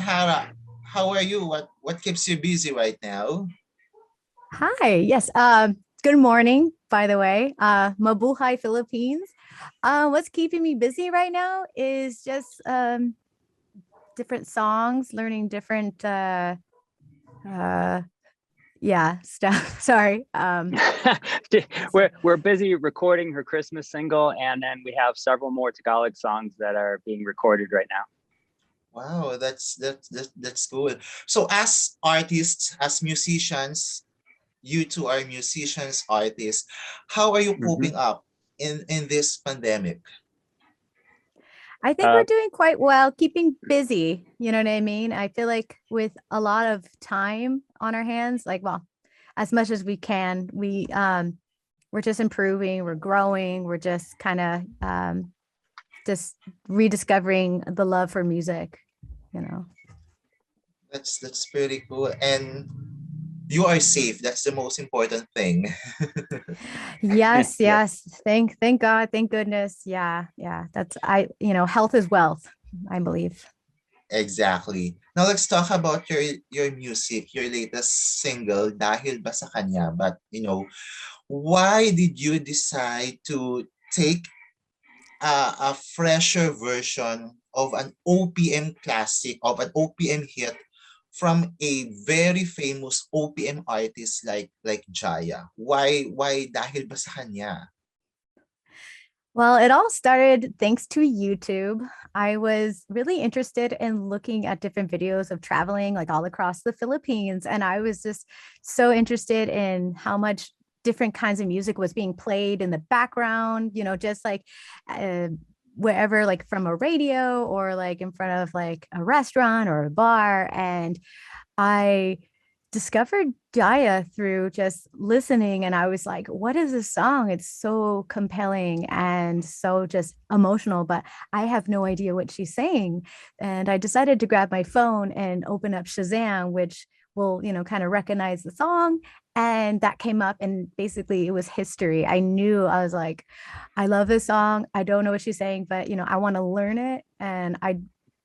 Sahara, how are you? What keeps you busy right now? Hi. Yes. Good morning, by the way. Mabuhay Philippines. What's keeping me busy right now is just different songs, learning different uh yeah, stuff. Sorry. we're busy recording her Christmas single, and then we have several more Tagalog songs that are being recorded right now. Wow, that's cool. So as artists, as musicians, you two are musicians, artists. How are you Mhm. coping up in this pandemic? I think we're Uh, doing quite well, keeping busy. You know what I mean? I feel like with a lot of time on our hands, like, well, as much as we can, we're just improving, we're growing, we're just kind of just rediscovering the love for music, you know. That's pretty cool. And you are safe. That's the most important thing. Yes, yes. yes. Thank God, thank goodness. Yeah, yeah. That's health is wealth, I believe. Exactly. Now let's talk about your music, your latest single, Dahil Ba Sa Kanya. But why did you decide to take a fresher version of an OPM classic, of an OPM hit from a very famous OPM artist like Jaya? Why Dahil Ba Sa Kanya? Well, it all started thanks to YouTube. I was really interested in looking at different videos of traveling like all across the Philippines. And I was just so interested in how much different kinds of music was being played in the background, just like uh, wherever, like from a radio or like in front of like a restaurant or a bar. And I discovered Jaya through just listening. And I was like, what is this song? It's so compelling and so just emotional, but I have no idea what she's saying. And I decided to grab my phone and open up Shazam, which will, kind of recognize the song. And that came up, and basically it was history. I knew, I was like, I love this song. I don't know what she's saying, but I want to learn it and I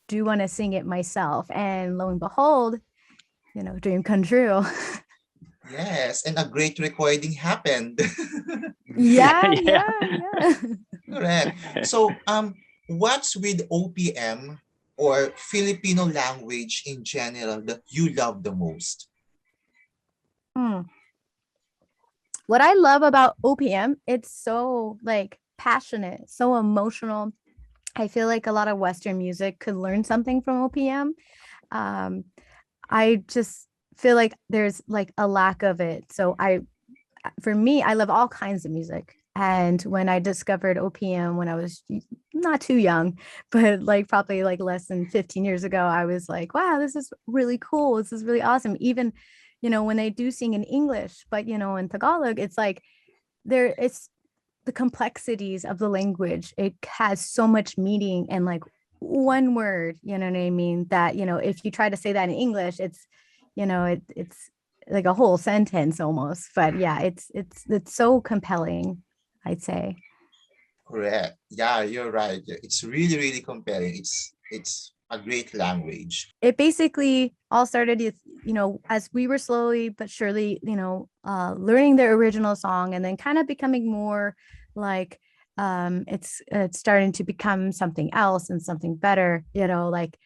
do want to sing it myself. And lo and behold, dream come true. Yes, and a great recording happened. Yeah, yeah. yeah, yeah. Correct. So, what's with OPM or Filipino language in general that you love the most? Hmm. What I love about OPM, it's so like passionate, so emotional. I feel like a lot of Western music could learn something from OPM. Um, I just feel like there's like a lack of it. For me, I love all kinds of music. And when I discovered OPM when I was not too young, but like probably like less than 15 years ago, I was like, wow, this is really cool. This is really awesome. Even, when they do sing in English, but in Tagalog, it's like it's the complexities of the language. It has so much meaning and like one word, you know what I mean? That, if you try to say that in English, it's like a whole sentence almost. But yeah, it's so compelling, I'd say. Correct. Yeah, you're right. It's really, really compelling. It's a great language. It basically all started with, as we were slowly but surely, learning the original song and then kind of becoming more like it's starting to become something else and something better, like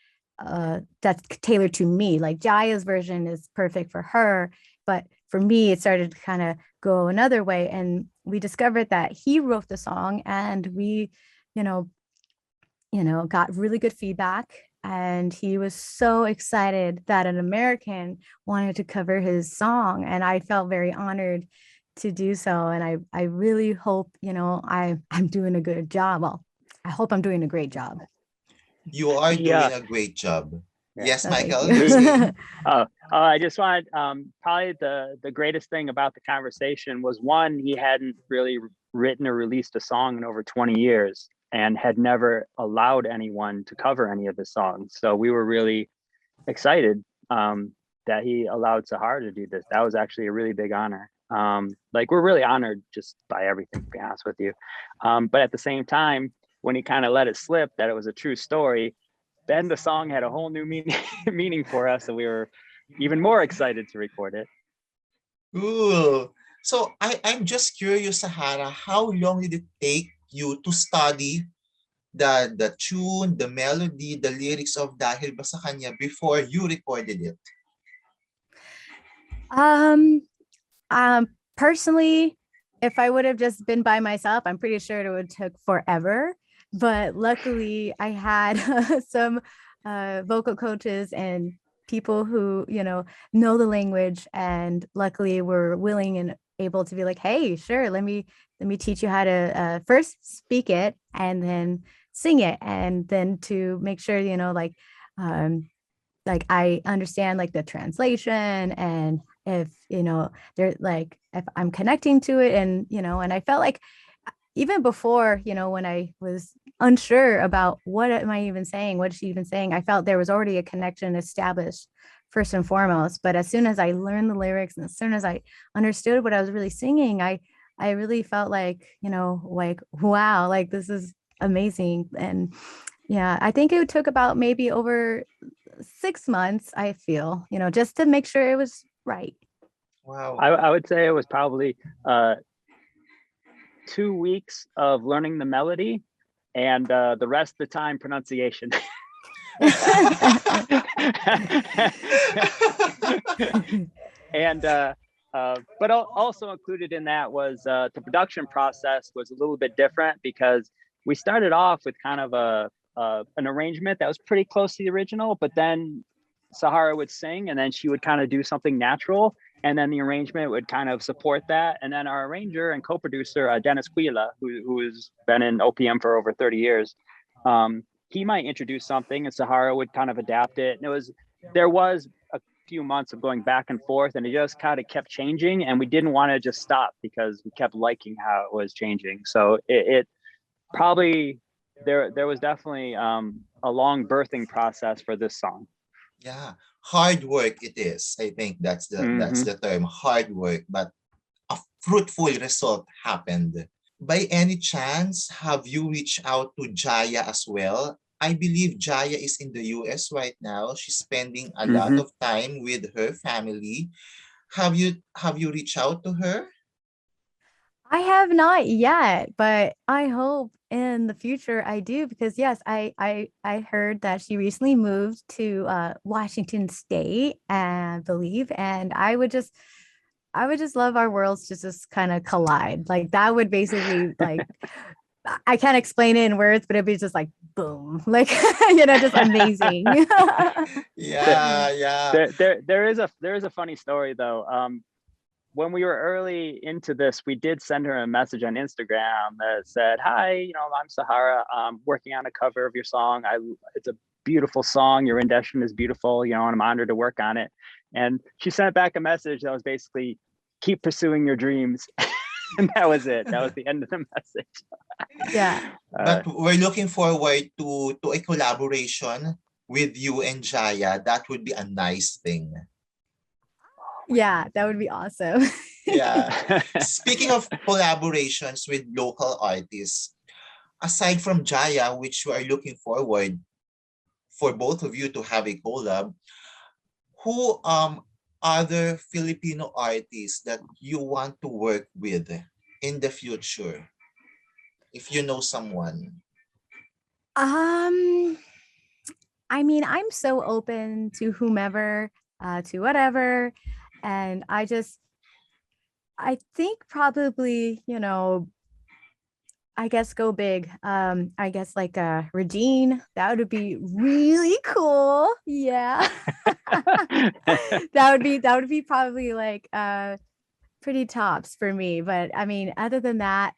that's tailored to me. Like Jaya's version is perfect for her, but for me it started to kind of go another way, and we discovered that he wrote the song, and we you know got really good feedback. And he was so excited that an American wanted to cover his song. And I felt very honored to do so. And I really hope, I'm doing a good job. Well, I hope I'm doing a great job. You are yeah. doing a great job. Yeah. Yes, Oh, thank Michael, you. you're We saying? I just wanted probably the greatest thing about the conversation was, one, he hadn't really written or released a song in over 20 years and had never allowed anyone to cover any of his songs. So we were really excited that he allowed Sahara to do this. That was actually a really big honor. Like, we're really honored just by everything, to be honest with you. But at the same time, when he kind of let it slip that it was a true story, then the song had a whole new meaning for us, and we were even more excited to record it. Cool. So I'm just curious, Sahara, how long did it take you to study the tune, the melody, the lyrics of Dahil Ba Sa Kanya before you recorded it? Um, Personally, if I would have just been by myself, I'm pretty sure it would took forever. But luckily, I had some vocal coaches and people who, know the language, and luckily were willing and able to be like, hey, sure, let me teach you how to first speak it and then sing it, and then to make sure, like I understand like the translation, and if they're like, if I'm connecting to it, and and I felt like even before, when I was unsure about what am I even saying, what is she even saying, I felt there was already a connection established first and foremost. But as soon as I learned the lyrics, and as soon as I understood what I was really singing, I really felt like, like, wow, like this is amazing. And yeah, I think it took about maybe over 6 months, I feel, just to make sure it was right. Wow. I would say it was probably 2 weeks of learning the melody, and the rest of the time pronunciation. And but also included in that was the production process was a little bit different, because we started off with kind of an arrangement that was pretty close to the original, but then Sahara would sing, and then she would kind of do something natural, and then the arrangement would kind of support that. And then our arranger and co-producer, Dennis Quila, who has been in OPM for over 30 years, he might introduce something, and Sahara would kind of adapt it. And there was a few months of going back and forth, and it just kind of kept changing, and we didn't want to just stop because we kept liking how it was changing. So it probably, there was definitely a long birthing process for this song. Yeah, hard work it is. I think that's the term, hard work, but a fruitful result happened. By any chance, have you reached out to Jaya as well? I believe Jaya is in the US right now. She's spending a lot of time with her family. Have you reached out to her? I have not yet, but I hope in the future I do, because yes, I heard that she recently moved to Washington State, I believe, and I would just love our worlds to just kind of collide. Like that would basically, like, I can't explain it in words, but it'd be just like boom, like just amazing. Yeah. There is a funny story though. When we were early into this, we did send her a message on Instagram that said, hi, I'm Sahara. I'm working on a cover of your song. It's a beautiful song. Your rendition is beautiful, and I'm honored to work on it. And she sent back a message that was basically, keep pursuing your dreams. And that was it. That was the end of the message. Yeah. But we're looking forward to a collaboration with you and Jaya. That would be a nice thing. Yeah, that would be awesome. Yeah. Speaking of collaborations with local artists, aside from Jaya, which we are looking forward for both of you to have a collab, who other Filipino artists that you want to work with in the future, if you know someone? I mean, I'm so open to whomever, to whatever. And I think probably, I guess go big. I guess like Regine, that would be really cool. Yeah. that would be probably like pretty tops for me. But I mean, other than that,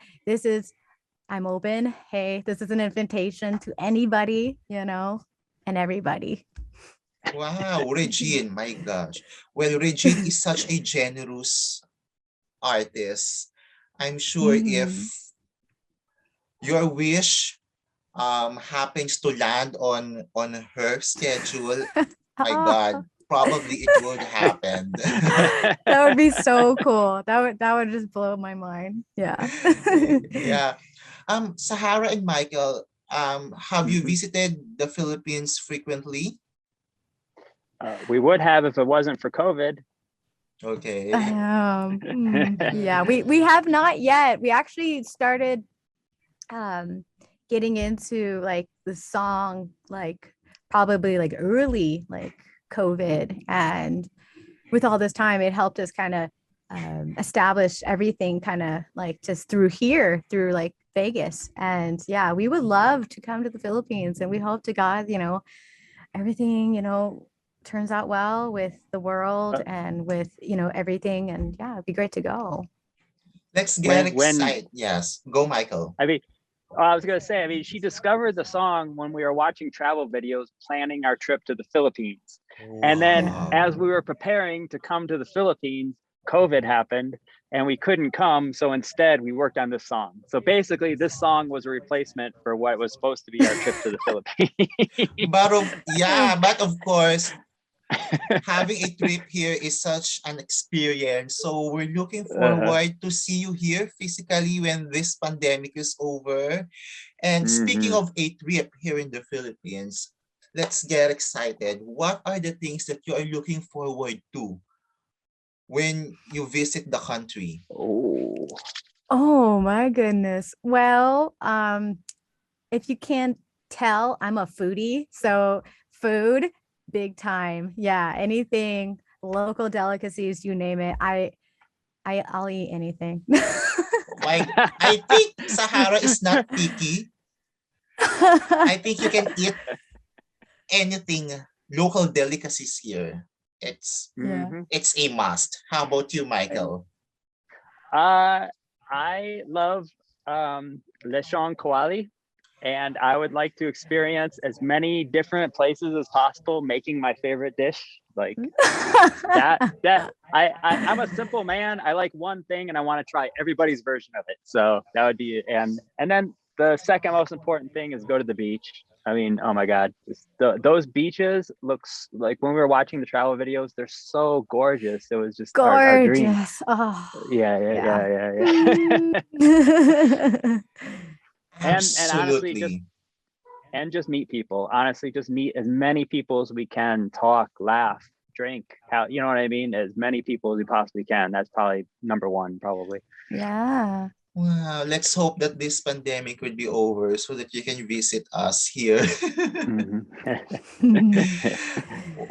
I'm open. Hey, this is an invitation to anybody, and everybody. Wow, Regine, my gosh. Well, Regine is such a generous artist. I'm sure if your wish happens to land on her schedule, my God, probably it would happen. That would be so cool. That would just blow my mind. Yeah. Yeah. Sahara and Michael, Have you Mhm. visited the Philippines frequently? We would have if it wasn't for COVID. Okay. Yeah, we have not yet. We actually started getting into like the song like probably like early like COVID, and with all this time it helped us kind of establish everything kind of like just through here through like Vegas. And yeah, we would love to come to the Philippines, and we hope to God, everything, turns out well with the world Uh, and with, everything. And yeah, it'd be great to go. Let's get when excited. Yes. Go, Michael. I mean, I was gonna say, I mean, she discovered the song when we were watching travel videos, planning our trip to the Philippines. And then Yeah. as Wow. we were preparing to come to the Philippines, COVID happened and we couldn't come. So instead we worked on this song. So basically this song was a replacement for what was supposed to be our trip to the Philippines. But of course, having a trip here is such an experience. So we're looking Uh-huh. forward to see you here physically when this pandemic is over. And speaking Mm-hmm. of a trip here in the Philippines, let's get excited. What are the things that you are looking forward to when you visit the country? Oh. Oh my goodness. Well, if you can't tell, I'm a foodie. So food, big time. Yeah, anything, local delicacies, you name it. I'll eat anything. Like, I think Sahara is not picky. I think you can eat anything local delicacies here. It's Yeah. Mm-hmm. it's a must. How about you, Michael? Uh, I love lechon kawali, and I would like to experience as many different places as possible making my favorite dish. Like I'm a simple man. I like one thing and I want to try everybody's version of it. So that would be and then the second most important thing is go to the beach. I mean, oh my God, those beaches looks like when we were watching the travel videos, they're so gorgeous. It was just our dream. Gorgeous. Oh, Yeah, yeah, yeah. yeah, yeah, yeah. And honestly, Absolutely. just meet people. Honestly, just meet as many people as we can, talk, laugh, drink. How you know what I mean? As many people as we possibly can. That's probably number one, probably. Yeah. Wow, let's hope that this pandemic will be over so that you can visit us here. Mhm.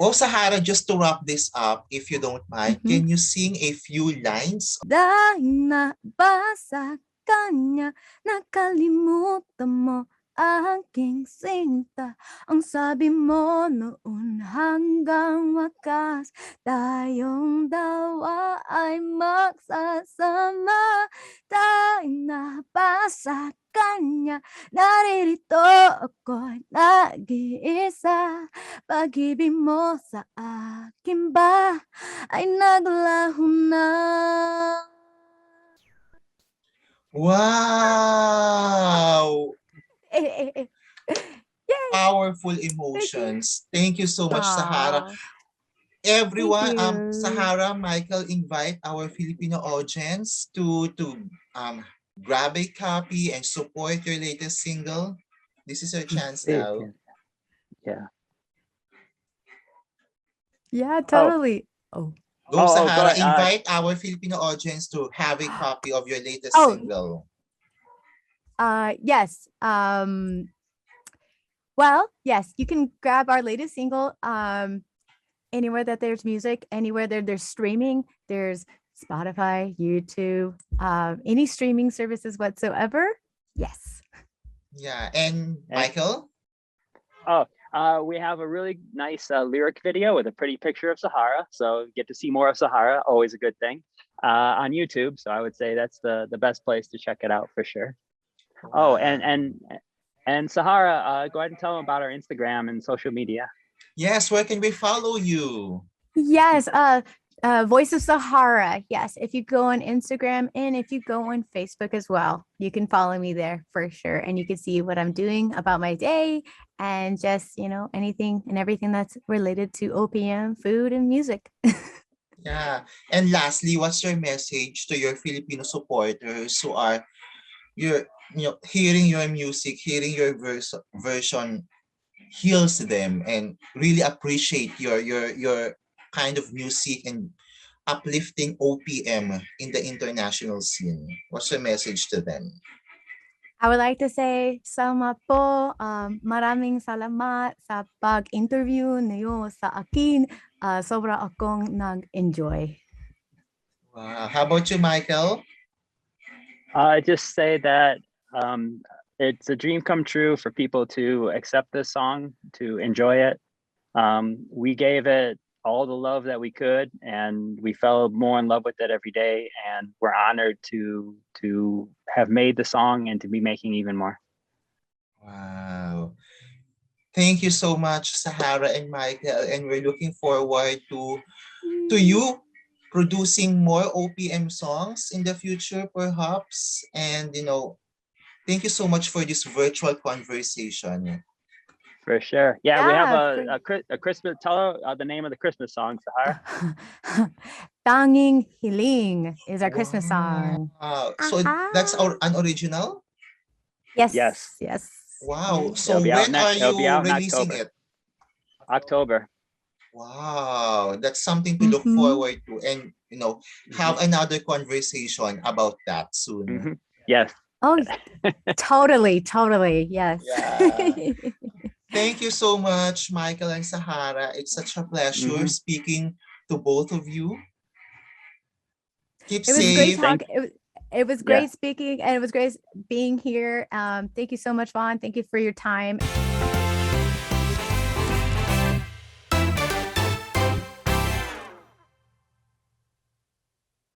Oh, Sahara, just to wrap this up, if you don't mind, Mhm. can you sing a few lines? Dahil ba sa kanya, nakalimutan mo aking sinta. Ang sabi mo noon hanggang wakas, tayong dalawa ay magsasama. Dahil na ba sa kanya, naririto ako'y nag-iisa. Pag-ibig mo sa akin ba ay naglaho na. Wow! Yay! Powerful Thank you. emotions. Thank you so much, Sahara. Aw, thank Everyone, you. Sahara, Michael, invite our Filipino audience to grab a copy and support your latest single. This is your chance now. Yeah. Yeah, Oh, totally. Oh. Go, go Sahara. ahead. Invite our Filipino audience to have a copy of your latest Oh, single. yes. Well, yes, you can grab our latest single anywhere that there's music, anywhere there's streaming. There's Spotify, YouTube, any streaming services whatsoever. Yes. Yeah, and And Michael? oh, we have a really nice lyric video with a pretty picture of Sahara. So get to see more of Sahara, always a good thing, on YouTube. So I would say that's the best place to check it out for sure. Oh, Wow. and Sahara, go ahead and tell them about our Instagram and social media. Yes, where can we follow you? Yes, Voice of Sahara. Yes, if you go on Instagram and if you go on Facebook as well, you can follow me there for sure. And you can see what I'm doing about my day and just, anything and everything that's related to OPM, food, and music. Yeah. And lastly, what's your message to your Filipino supporters who are your hearing your music, hearing your version heals them and really appreciate your kind of music and uplifting OPM in the international scene. What's your message to them? I would like to say salamat po. Maraming salamat sa pag-interview niyo sa akin. Sobra akong nag-enjoy. Wow. How about you, Michael? I just say that it's a dream come true for people to accept this song, to enjoy it. We gave it all the love that we could, and we fell more in love with it every day. And we're honored to have made the song and to be making even more. Wow. Thank you so much, Sahara and Michael, and we're looking forward to you producing more OPM songs in the future, perhaps. And thank you so much for this virtual conversation. For sure. Yeah, we have Yeah, a Christmas. Tell the name of the Christmas song, Sahara. Tanging Hiling is our Christmas song. So that's an original? Yes. Yes. Yes. Wow. So It'll be when are it'll be you out in releasing October. it? October. Wow. That's something to look forward to, and have another conversation about that soon. Yes. Oh, totally. Yes. Yeah. Thank you so much, Michael and Sahara. It's such a pleasure speaking to both of you. Keep It was great safe. talking. It was great speaking, and it was great being here. Thank you so much, Vaughn. Thank you for your time.